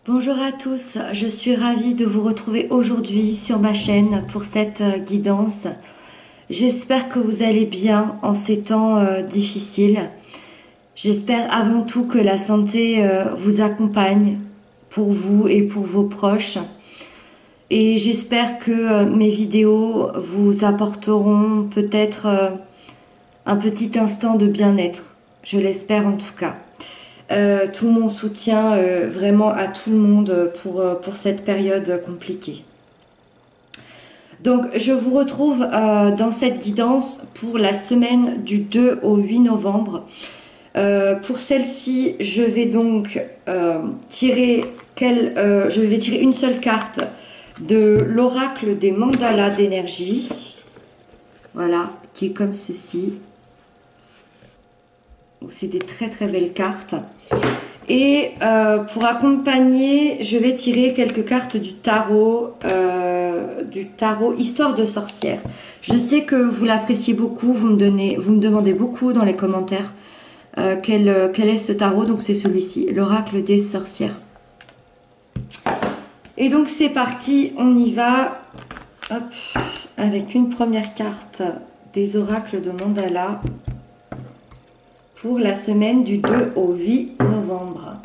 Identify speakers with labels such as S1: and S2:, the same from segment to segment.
S1: Bonjour à tous, je suis ravie de vous retrouver aujourd'hui sur ma chaîne pour cette guidance. J'espère que vous allez bien en ces temps difficiles. J'espère avant tout que la santé vous accompagne pour vous et pour vos proches. Et j'espère que mes vidéos vous apporteront peut-être un petit instant de bien-être. Je l'espère en tout cas. Tout mon soutien vraiment à tout le monde pour cette période compliquée. Donc je vous retrouve dans cette guidance pour la semaine du 2 au 8 novembre. Pour celle-ci, je vais donc je vais tirer une seule carte de l'oracle des mandalas d'énergie. Voilà, qui est comme ceci. C'est des très très belles cartes. Et pour accompagner, je vais tirer quelques cartes du tarot Histoire de sorcière. Je sais que vous l'appréciez beaucoup, vous me demandez beaucoup dans les commentaires quel est ce tarot. Donc c'est celui-ci, l'oracle des sorcières. Et donc c'est parti, on y va. Hop, avec une première carte des oracles de mandala pour la semaine du 2 au 8 novembre.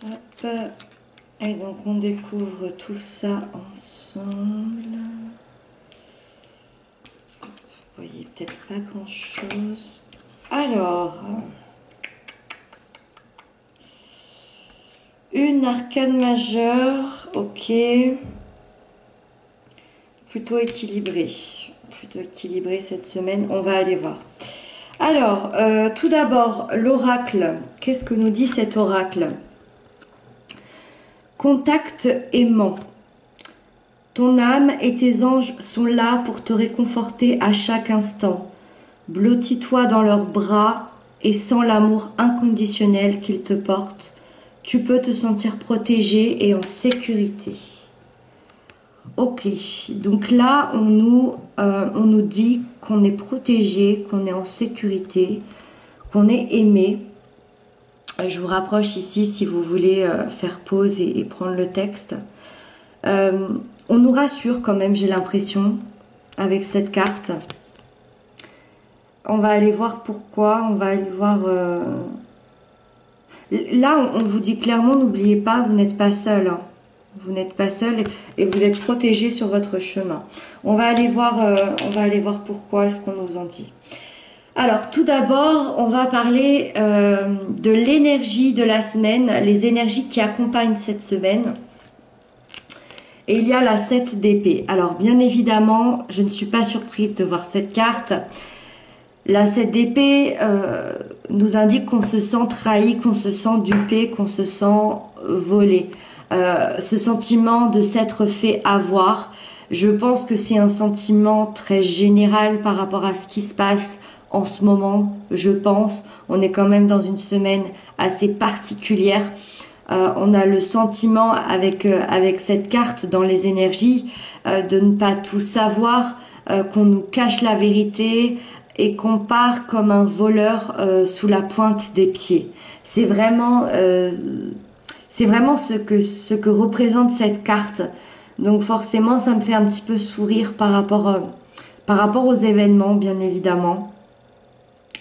S1: Hop. Et donc on découvre tout ça ensemble. Vous voyez peut-être pas grand chose. Alors, une arcane majeure, ok. Plutôt équilibré cette semaine, on va aller voir. Alors, tout d'abord, l'oracle. Qu'est-ce que nous dit cet oracle? Contact aimant. Ton âme et tes anges sont là pour te réconforter à chaque instant. Blottis-toi dans leurs bras et sens l'amour inconditionnel qu'ils te portent. Tu peux te sentir protégé et en sécurité. Ok, donc là on nous dit qu'on est protégé, qu'on est en sécurité, qu'on est aimé. Je vous rapproche ici si vous voulez faire pause et prendre le texte. On nous rassure quand même, j'ai l'impression, avec cette carte. On va aller voir pourquoi, on va aller voir... Là, on vous dit clairement, n'oubliez pas, vous n'êtes pas seul. Hein. Vous n'êtes pas seul et vous êtes protégé sur votre chemin. On va aller voir pourquoi est-ce qu'on nous en dit. Alors, tout d'abord, on va parler de l'énergie de la semaine, les énergies qui accompagnent cette semaine. Et il y a la 7 d'épée. Alors, bien évidemment, je ne suis pas surprise de voir cette carte. La 7 d'épée nous indique qu'on se sent trahi, qu'on se sent dupé, qu'on se sent volé. Ce sentiment de s'être fait avoir, je pense que c'est un sentiment très général par rapport à ce qui se passe en ce moment, je pense. On est quand même dans une semaine assez particulière. On a le sentiment avec cette carte dans les énergies de ne pas tout savoir, qu'on nous cache la vérité et qu'on part comme un voleur sous la pointe des pieds. C'est vraiment ce que représente cette carte. Donc forcément, ça me fait un petit peu sourire par rapport aux événements, bien évidemment.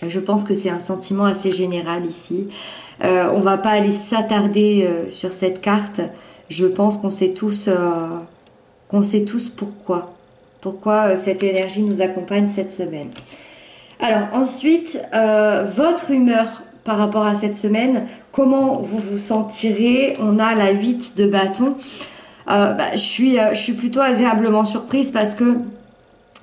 S1: Je pense que c'est un sentiment assez général ici. On va pas aller s'attarder sur cette carte. Je pense qu'on sait tous pourquoi cette énergie nous accompagne cette semaine. Alors ensuite, votre humeur par rapport à cette semaine, comment vous vous sentirez? On a la 8 de bâton. Je suis plutôt agréablement surprise parce que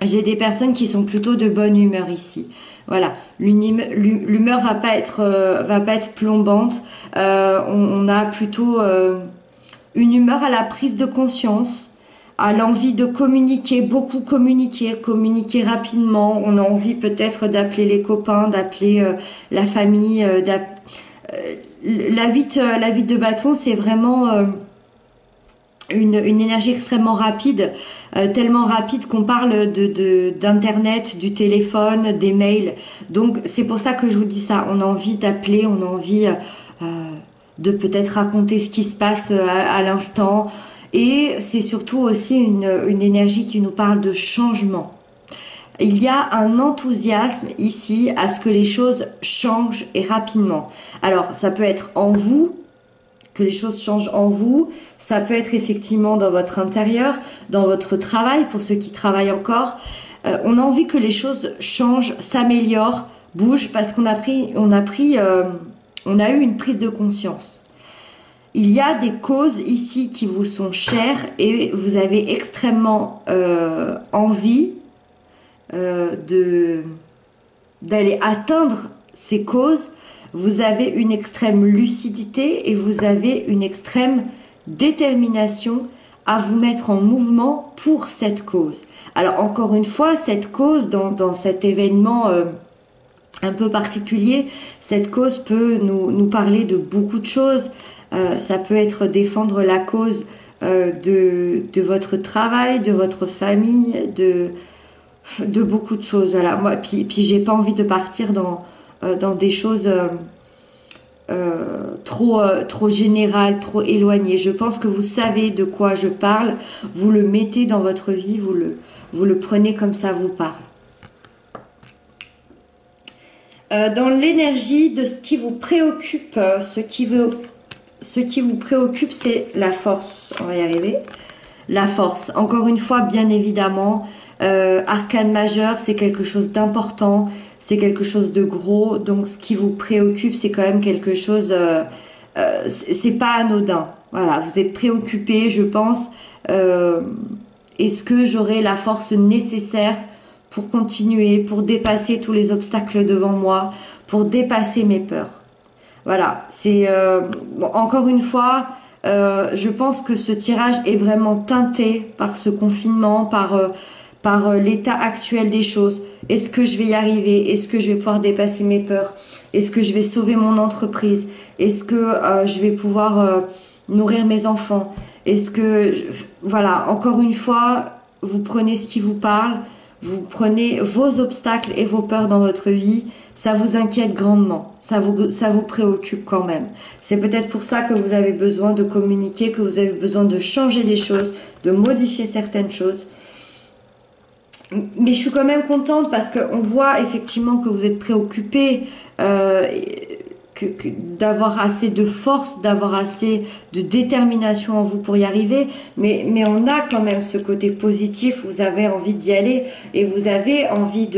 S1: j'ai des personnes qui sont plutôt de bonne humeur ici. Voilà, l'humeur va pas être plombante. On a plutôt une humeur à la prise de conscience, à l'envie de communiquer, beaucoup communiquer, communiquer rapidement. On a envie peut-être d'appeler les copains, d'appeler la famille. La 8 de bâton, c'est vraiment une énergie extrêmement rapide, tellement rapide qu'on parle d'internet, du téléphone, des mails. Donc c'est pour ça que je vous dis ça. On a envie d'appeler, on a envie de peut-être raconter ce qui se passe à l'instant. Et c'est surtout aussi une énergie qui nous parle de changement. Il y a un enthousiasme ici à ce que les choses changent et rapidement. Alors ça peut être en vous, que les choses changent en vous. Ça peut être effectivement dans votre intérieur, dans votre travail, pour ceux qui travaillent encore. On a envie que les choses changent, s'améliorent, bougent, parce qu'on a on a eu une prise de conscience. Il y a des causes ici qui vous sont chères et vous avez extrêmement envie d'aller atteindre ces causes. Vous avez une extrême lucidité et vous avez une extrême détermination à vous mettre en mouvement pour cette cause. Alors encore une fois, cette cause, dans cet événement un peu particulier, cette cause peut nous parler de beaucoup de choses. Ça peut être défendre la cause de votre travail, de votre famille, de beaucoup de choses. Voilà. Moi, puis j'ai pas envie de partir dans des choses trop générales, trop éloignées. Je pense que vous savez de quoi je parle. Vous le mettez dans votre vie, vous le prenez comme ça vous parle. Dans l'énergie de ce qui vous préoccupe, ce qui vous préoccupe, c'est la force. On va y arriver. La force. Encore une fois, bien évidemment, arcane majeur, c'est quelque chose d'important, c'est quelque chose de gros. Donc, ce qui vous préoccupe, c'est quand même quelque chose. C'est pas anodin. Voilà, vous êtes préoccupé, je pense. Est-ce que j'aurai la force nécessaire pour continuer, pour dépasser tous les obstacles devant moi, pour dépasser mes peurs? Voilà, c'est bon, encore une fois, je pense que ce tirage est vraiment teinté par ce confinement, par l'état actuel des choses. Est-ce que je vais y arriver? Est-ce que je vais pouvoir dépasser mes peurs? Est-ce que je vais sauver mon entreprise? Est-ce que je vais pouvoir nourrir mes enfants? Est-ce que voilà, encore une fois, vous prenez ce qui vous parle, vous prenez vos obstacles et vos peurs dans votre vie, ça vous inquiète grandement, ça vous préoccupe quand même. C'est peut-être pour ça que vous avez besoin de communiquer, que vous avez besoin de changer les choses, de modifier certaines choses. Mais je suis quand même contente parce qu'on voit effectivement que vous êtes préoccupé, d'avoir assez de force, d'avoir assez de détermination en vous pour y arriver, mais on a quand même ce côté positif, vous avez envie d'y aller et vous avez envie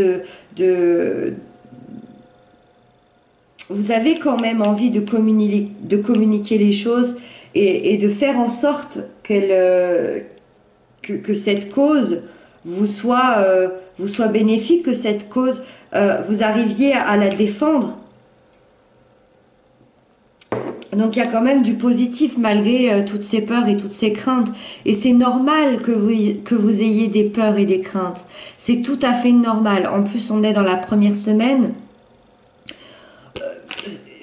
S1: vous avez quand même envie de communiquer les choses et de faire en sorte que cette cause vous soit bénéfique, que cette cause, vous arriviez à la défendre. Donc il y a quand même du positif malgré toutes ces peurs et toutes ces craintes. Et c'est normal que vous ayez des peurs et des craintes. C'est tout à fait normal. En plus, on est dans la première semaine.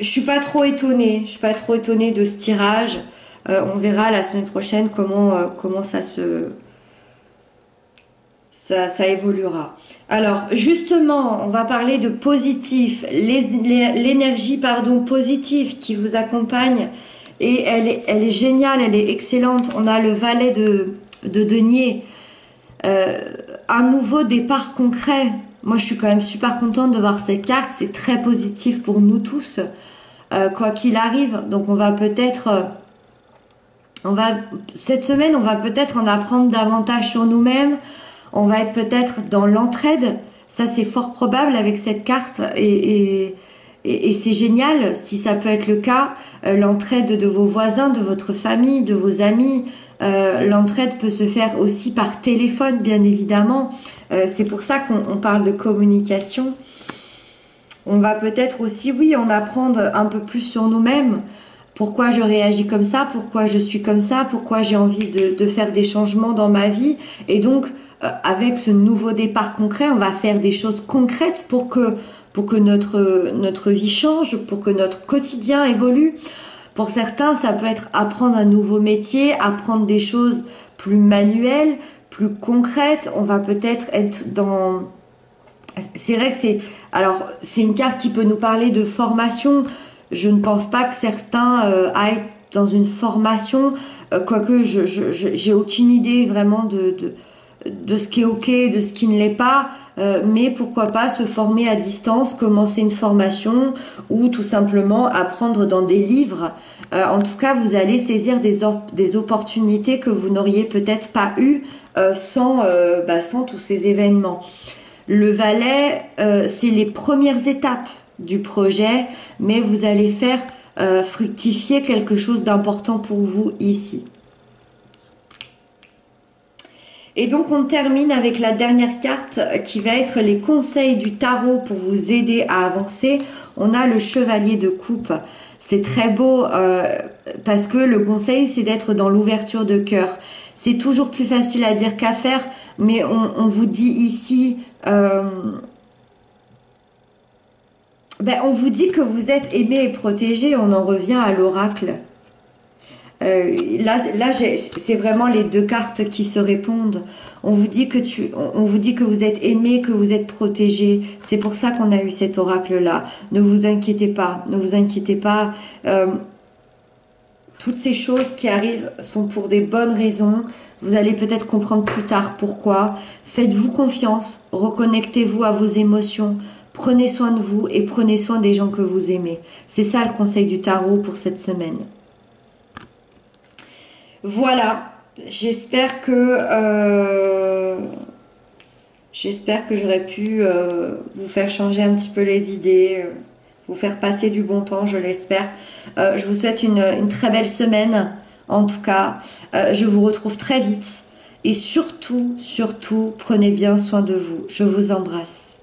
S1: Je suis pas trop étonnée. Je suis pas trop étonnée de ce tirage. On verra la semaine prochaine comment ça évoluera. Alors, justement, on va parler de positif, l'énergie, positive qui vous accompagne. Et elle est géniale, elle est excellente. On a le valet de denier. Un nouveau départ concret. Moi, je suis quand même super contente de voir cette carte. C'est très positif pour nous tous, quoi qu'il arrive. Donc, on va peut-être... cette semaine, on va peut-être en apprendre davantage sur nous-mêmes. On va être peut-être dans l'entraide. Ça, c'est fort probable avec cette carte. Et c'est génial si ça peut être le cas. L'entraide de vos voisins, de votre famille, de vos amis. L'entraide peut se faire aussi par téléphone, bien évidemment. C'est pour ça qu'on parle de communication. On va peut-être aussi, oui, en apprendre un peu plus sur nous-mêmes. pourquoi je réagis comme ça, pourquoi je suis comme ça, pourquoi j'ai envie de faire des changements dans ma vie. Et donc, avec ce nouveau départ concret, on va faire des choses concrètes pour que notre vie change, pour que notre quotidien évolue. Pour certains, ça peut être apprendre un nouveau métier, apprendre des choses plus manuelles, plus concrètes. On va peut-être être dans... C'est vrai que c'est une carte qui peut nous parler de formation. Je ne pense pas que certains aillent dans une formation, quoique j'ai aucune idée vraiment de ce qui est ok, de ce qui ne l'est pas, mais pourquoi pas se former à distance, commencer une formation ou tout simplement apprendre dans des livres. En tout cas, vous allez saisir des opportunités que vous n'auriez peut-être pas eues sans tous ces événements. Le valet, c'est les premières étapes du projet, mais vous allez faire fructifier quelque chose d'important pour vous ici. Et donc on termine avec la dernière carte qui va être les conseils du tarot pour vous aider à avancer. On a le chevalier de coupe. C'est très beau parce que le conseil c'est d'être dans l'ouverture de cœur. C'est toujours plus facile à dire qu'à faire, mais on vous dit ici... on vous dit que vous êtes aimé et protégé, on en revient à l'oracle. C'est vraiment les deux cartes qui se répondent. On vous dit que vous êtes aimé, que vous êtes protégé. C'est pour ça qu'on a eu cet oracle-là. Ne vous inquiétez pas, ne vous inquiétez pas. Toutes ces choses qui arrivent sont pour des bonnes raisons. Vous allez peut-être comprendre plus tard pourquoi. Faites-vous confiance, reconnectez-vous à vos émotions. Prenez soin de vous et prenez soin des gens que vous aimez. C'est ça le conseil du tarot pour cette semaine. Voilà, j'espère que j'aurais pu vous faire changer un petit peu les idées, vous faire passer du bon temps, je l'espère. Je vous souhaite une très belle semaine, en tout cas. Je vous retrouve très vite et surtout, prenez bien soin de vous. Je vous embrasse.